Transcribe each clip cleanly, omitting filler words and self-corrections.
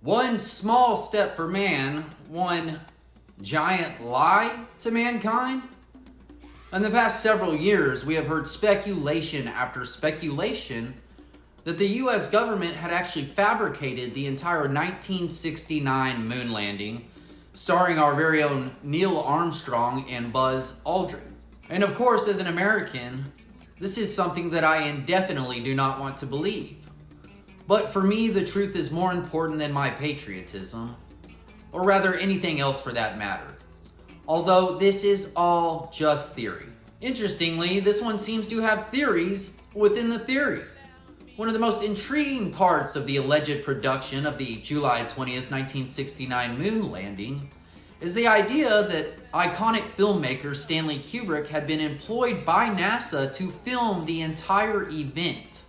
One small step for man, one giant lie to mankind? In the past several years, we have heard speculation after speculation that the US government had actually fabricated the entire 1969 moon landing, starring our very own Neil Armstrong and Buzz Aldrin. And of course, as an American, this is something that I indefinitely do not want to believe. But for me, the truth is more important than my patriotism, or rather anything else for that matter. Although this is all just theory. Interestingly, this one seems to have theories within the theory. One of the most intriguing parts of the alleged production of the July 20th, 1969 moon landing is the idea that iconic filmmaker Stanley Kubrick had been employed by NASA to film the entire event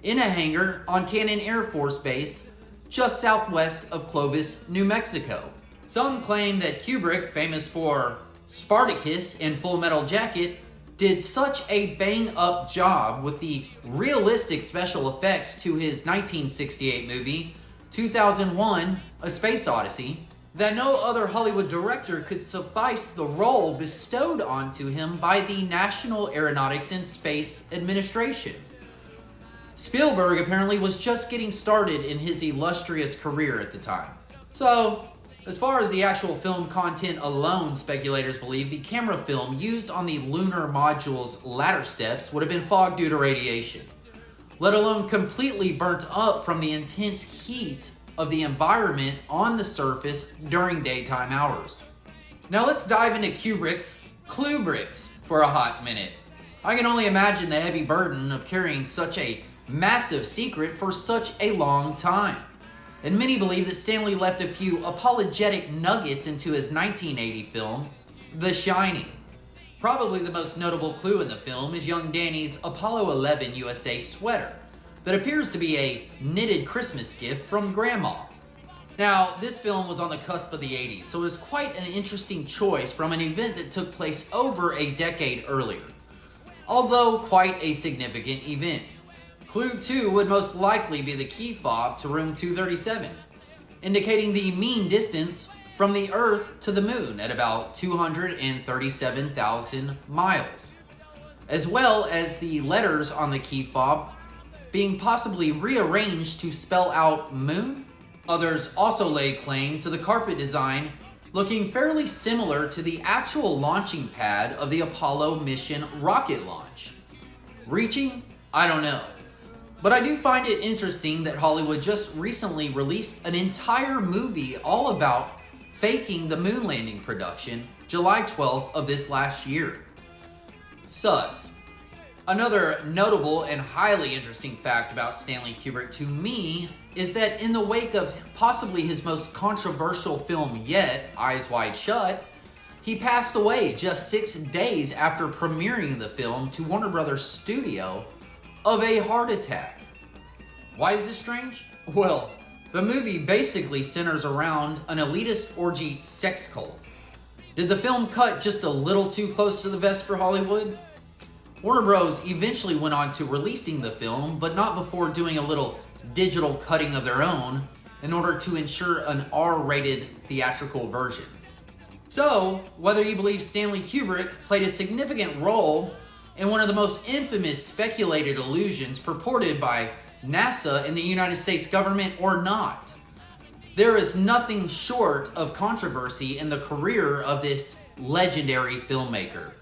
in a hangar on Cannon Air Force Base just southwest of Clovis, New Mexico. Some claim that Kubrick, famous for Spartacus and Full Metal Jacket, did such a bang-up job with the realistic special effects to his 1968 movie, 2001: A Space Odyssey, that no other Hollywood director could suffice the role bestowed onto him by the National Aeronautics and Space Administration. Spielberg apparently was just getting started in his illustrious career at the time. So, as far as the actual film content alone, speculators believe the camera film used on the lunar module's ladder steps would have been fogged due to radiation, let alone completely burnt up from the intense heat of the environment on the surface during daytime hours. Now let's dive into Kubrick's Cluebricks for a hot minute. I can only imagine the heavy burden of carrying such a massive secret for such a long time. And many believe that Stanley left a few apologetic nuggets into his 1980 film, The Shining. Probably the most notable clue in the film is young Danny's Apollo 11 USA sweater that appears to be a knitted Christmas gift from Grandma. Now, this film was on the cusp of the 80s, so it was quite an interesting choice from an event that took place over a decade earlier, although quite a significant event. Clue 2 would most likely be the key fob to room 237, indicating the mean distance from the Earth to the Moon at about 237,000 miles, as well as the letters on the key fob being possibly rearranged to spell out moon. Others also lay claim to the carpet design looking fairly similar to the actual launching pad of the Apollo mission rocket launch. Reaching? I don't know. But I do find it interesting that Hollywood just recently released an entire movie all about faking the moon landing production, July 12th of this last year. Sus. Another notable and highly interesting fact about Stanley Kubrick to me is that in the wake of possibly his most controversial film yet, Eyes Wide Shut, he passed away just 6 days after premiering the film to Warner Brothers Studio of a heart attack. Why is this strange? Well, the movie basically centers around an elitist orgy sex cult. Did the film cut just a little too close to the vest for Hollywood? Warner Bros. Eventually went on to releasing the film, but not before doing a little digital cutting of their own in order to ensure an R-rated theatrical version. So, whether you believe Stanley Kubrick played a significant role in one of the most infamous speculated illusions purported by NASA and the United States government or not, there is nothing short of controversy in the career of this legendary filmmaker.